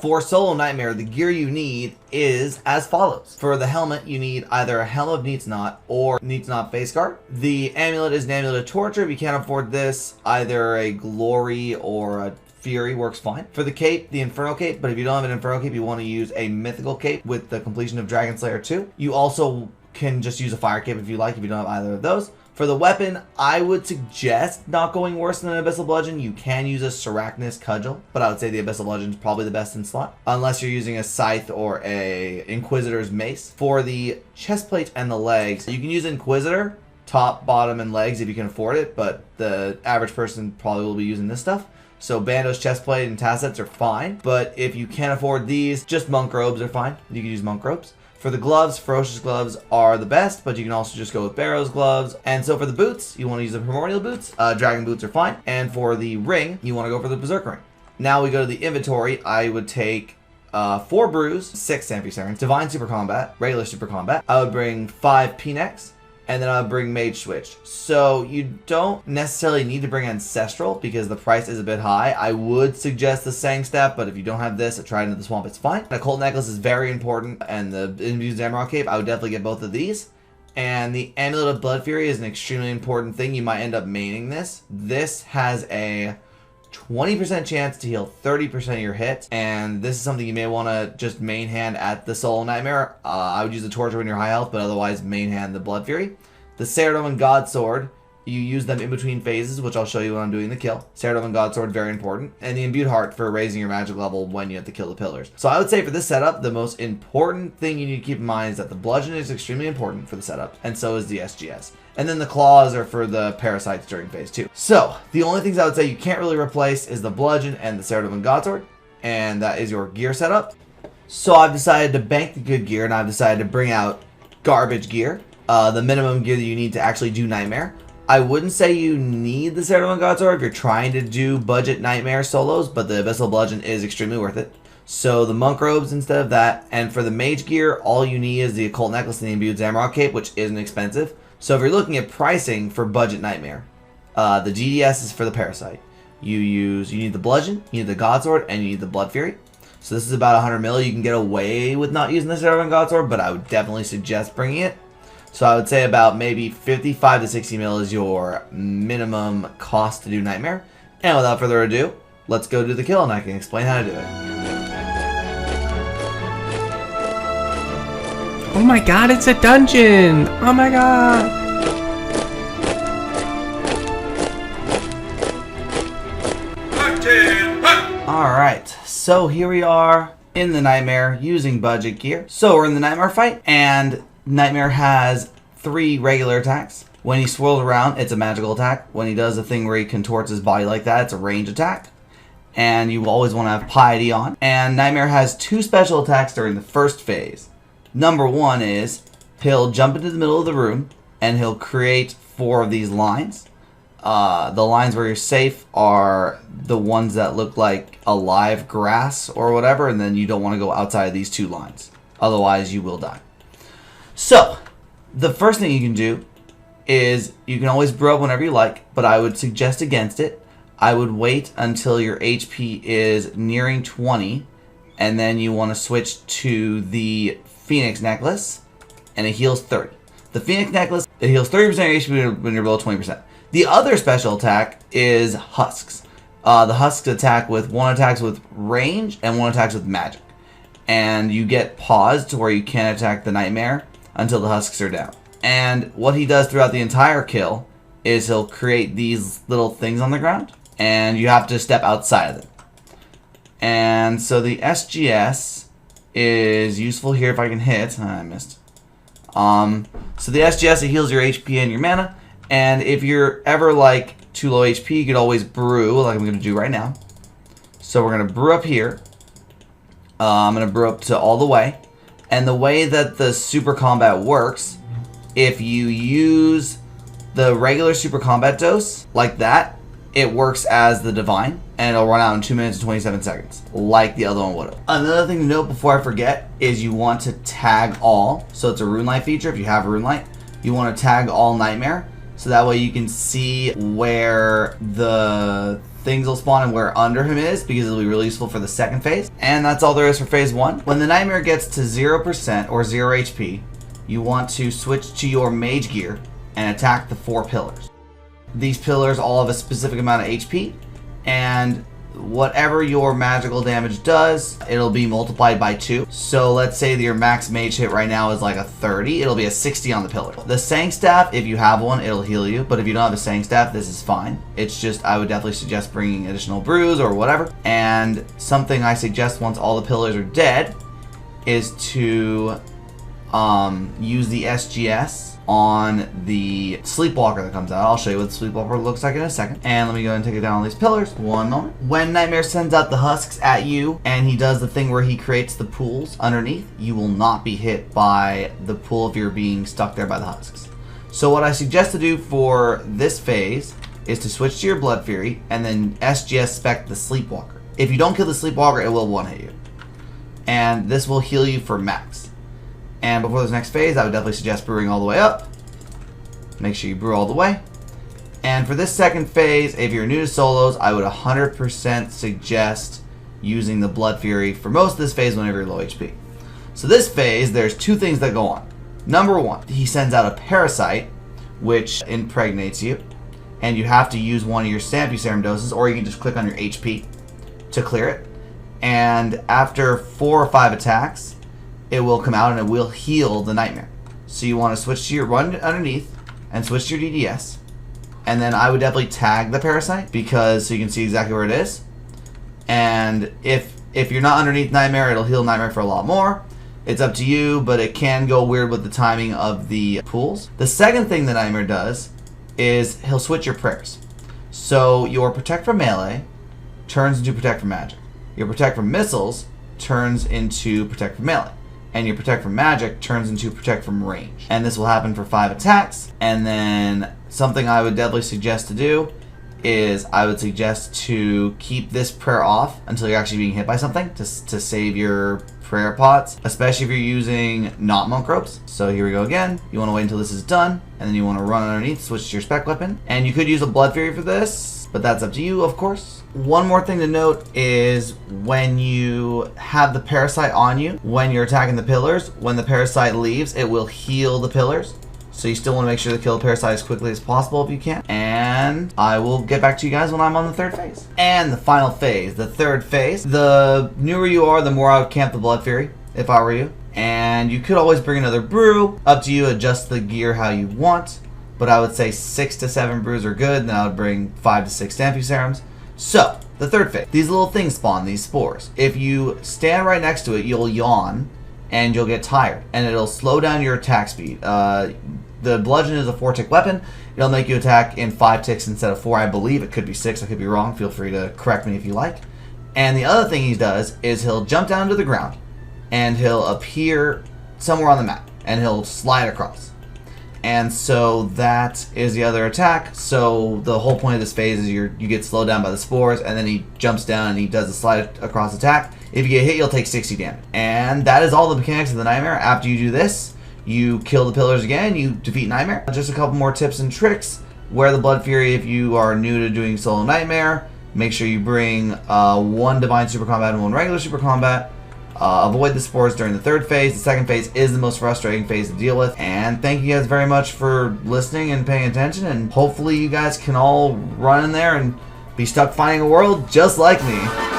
For Solo Nightmare, the gear you need is as follows. For the helmet, you need either a Helm of Needs Not or Needs Not face guard. The amulet is an amulet of torture. If you can't afford this, either a Glory or a Fury works fine. For the cape, the Inferno cape, but if you don't have an Inferno cape, you want to use a mythical cape with the completion of Dragon Slayer 2. You also can just use a fire cape if you like, if you don't have either of those. For the weapon, I would suggest not going worse than an Abyssal Bludgeon. You can use a Sarachnis Cudgel, but I would say the Abyssal Bludgeon is probably the best in slot, unless you're using a Scythe or a Inquisitor's Mace. For the chestplate and the legs, you can use Inquisitor, top, bottom, and legs if you can afford it, but the average person probably will be using this stuff. So Bandos, chestplate, and tassets are fine, but if you can't afford these, just monk robes are fine. You can use monk robes. For the gloves, Ferocious gloves are the best, but you can also just go with Barrow's gloves. And so for the boots, you want to use the Primordial boots. Dragon boots are fine. And for the ring, you want to go for the Berserker ring. Now we go to the inventory. I would take 4 brews, 6 Amphisirens, Divine Super Combat, regular Super Combat. I would bring 5 P-Necks, and then I would bring Mage Switch. So you don't necessarily need to bring Ancestral because the price is a bit high. I would suggest the Sang Staff, but if you don't have this, a Trident of the Swamp, it's fine. The Occult Necklace is very important, and the Infused Emerald Cape, I would definitely get both of these. And the Amulet of Blood Fury is an extremely important thing. You might end up maining this. This has a 20% chance to heal 30% of your hits, and this is something you may want to just main hand at the Solo Nightmare. I would use the Torture when you're high health, but otherwise main hand the Blood Fury. The Saradomin and God Sword, you use them in between phases, which I'll show you when I'm doing the kill. Saradomin and God Sword, very important. And the Imbued Heart for raising your magic level when you have to kill the pillars. So I would say for this setup, the most important thing you need to keep in mind is that the Bludgeon is extremely important for the setup, and so is the SGS. And then the claws are for the parasites during phase 2. So the only things I would say you can't really replace is the Bludgeon and the Saradomin Godsword, and that is your gear setup. So I've decided to bank the good gear, and I've decided to bring out garbage gear, the minimum gear that you need to actually do Nightmare. I wouldn't say you need the Saradomin Godsword if you're trying to do budget Nightmare solos, but the Abyssal Bludgeon is extremely worth it. So the Monk Robes instead of that, and for the Mage gear, all you need is the Occult Necklace and the Imbued Zamrock Cape, which isn't expensive. So if you're looking at pricing for budget Nightmare, the GDS is for the Parasite. You need the Bludgeon, you need the Godsword, and you need the Blood Fury. So this is about 100 mil. You can get away with not using the Saradomin Godsword, but I would definitely suggest bringing it. So I would say about maybe 55 to 60 mil is your minimum cost to do Nightmare. And without further ado, let's go do the kill, and I can explain how to do it. Oh my god, it's a dungeon! Oh my god! Alright, so here we are in the Nightmare using budget gear. So we're in the Nightmare fight, and Nightmare has 3 regular attacks. When he swirls around, it's a magical attack. When he does a thing where he contorts his body like that, it's a range attack. And you always want to have Piety on. And Nightmare has 2 special attacks during the first phase. Number 1 is he'll jump into the middle of the room and he'll create 4 of these lines. The lines where you're safe are the ones that look like alive grass or whatever, and then you don't want to go outside of these 2 lines. Otherwise, you will die. So, the first thing you can do is you can always brew up whenever you like, but I would suggest against it. I would wait until your HP is nearing 20, and then you want to switch to the Phoenix Necklace, and it heals 30. The Phoenix Necklace, it heals 30% of your HP when you're below 20%. The other special attack is Husks. The Husks attack with 1 attacks with range and 1 attacks with magic. And you get paused to where you can't attack the Nightmare until the Husks are down. And what he does throughout the entire kill is he'll create these little things on the ground, and you have to step outside of them. And so the SGS is useful here if I can hit. I missed. So the SGS, it heals your HP and your mana, and if you're ever like too low HP, you could always brew, like I'm going to do right now. So we're going to brew up here. I'm going to brew up to all the way. And the way that the Super Combat works, if you use the regular Super Combat dose, like that, it works as the Divine, and it'll run out in 2 minutes and 27 seconds, like the other one would have. Another thing to note before I forget is you want to tag all. So it's a RuneLight feature. If you have RuneLight, you want to tag all Nightmare, so that way you can see where the things will spawn and where under him is, because it'll be really useful for the second phase. And that's all there is for phase 1. When the Nightmare gets to 0% or 0 HP, you want to switch to your mage gear and attack the 4 pillars. These pillars all have a specific amount of HP, and whatever your magical damage does, it'll be multiplied by 2. So let's say that your max mage hit right now is like a 30, it'll be a 60 on the pillar. The Sang Staff, if you have one, it'll heal you, but if you don't have a Sang Staff, this is fine. It's just, I would definitely suggest bringing additional brews or whatever. And something I suggest once all the pillars are dead is to use the SGS on the Sleepwalker that comes out. I'll show you what the Sleepwalker looks like in a second. And let me go ahead and take it down on these pillars. One moment. When Nightmare sends out the husks at you and he does the thing where he creates the pools underneath, you will not be hit by the pool if you're being stuck there by the husks. So what I suggest to do for this phase is to switch to your Blood Fury and then SGS spec the Sleepwalker. If you don't kill the Sleepwalker, it will one-hit you. And this will heal you for max. And before this next phase, I would definitely suggest brewing all the way up. Make sure you brew all the way. And for this second phase, if you're new to solos, I would 100% suggest using the Blood Fury for most of this phase whenever you're low HP. So this phase, there's 2 things that go on. Number 1, he sends out a Parasite, which impregnates you. And you have to use one of your Serum doses, or you can just click on your HP to clear it. And after 4 or 5 attacks, it will come out and it will heal the Nightmare. So you want to switch to your run underneath and switch to your DDS. And then I would definitely tag the Parasite, because so you can see exactly where it is. And if you're not underneath Nightmare, it'll heal Nightmare for a lot more. It's up to you, but it can go weird with the timing of the pools. The second thing that Nightmare does is he'll switch your prayers. So your Protect from Melee turns into Protect from Magic. Your Protect from Missiles turns into Protect from Melee. And your Protect from Magic turns into Protect from Range. And this will happen for 5 attacks. And then something I would definitely suggest to do is I would suggest to keep this prayer off until you're actually being hit by something to save your prayer pots, especially if you're using not monk ropes. So here we go again. You want to wait until this is done, and then you want to run underneath, switch to your spec weapon. And you could use a Blood Fury for this, but that's up to you, of course. One more thing to note is when you have the Parasite on you, when you're attacking the pillars, when the Parasite leaves, it will heal the pillars. So you still want to make sure to kill the Parasite as quickly as possible if you can. And I will get back to you guys when I'm on the 3rd phase. And the final phase, the 3rd phase. The newer you are, the more I would camp the Blood Fury, if I were you. And you could always bring another brew. Up to you, adjust the gear how you want. But I would say 6 to 7 brews are good. Then I would bring 5 to 6 Serums. So, the 3rd phase. These little things spawn, these spores. If you stand right next to it, you'll yawn and you'll get tired. And it'll slow down your attack speed. The bludgeon is a 4-tick weapon. It'll make you attack in 5 ticks instead of 4. I believe it could be 6. I could be wrong. Feel free to correct me if you like. And the other thing he does is he'll jump down to the ground and he'll appear somewhere on the map and he'll slide across. And so that is the other attack. So the whole point of this phase is you get slowed down by the spores, and then he jumps down and he does a slide across attack. If you get hit, you'll take 60 damage. And that is all the mechanics of the Nightmare. After you do this, you kill the pillars again, you defeat Nightmare. Just a couple more tips and tricks. Wear the Blood Fury if you are new to doing solo Nightmare. Make sure you bring 1 Divine Super Combat and 1 regular Super Combat. Avoid the spores during the 3rd phase. The 2nd phase is the most frustrating phase to deal with. And thank you guys very much for listening and paying attention. And hopefully you guys can all run in there and be stuck finding a world just like me.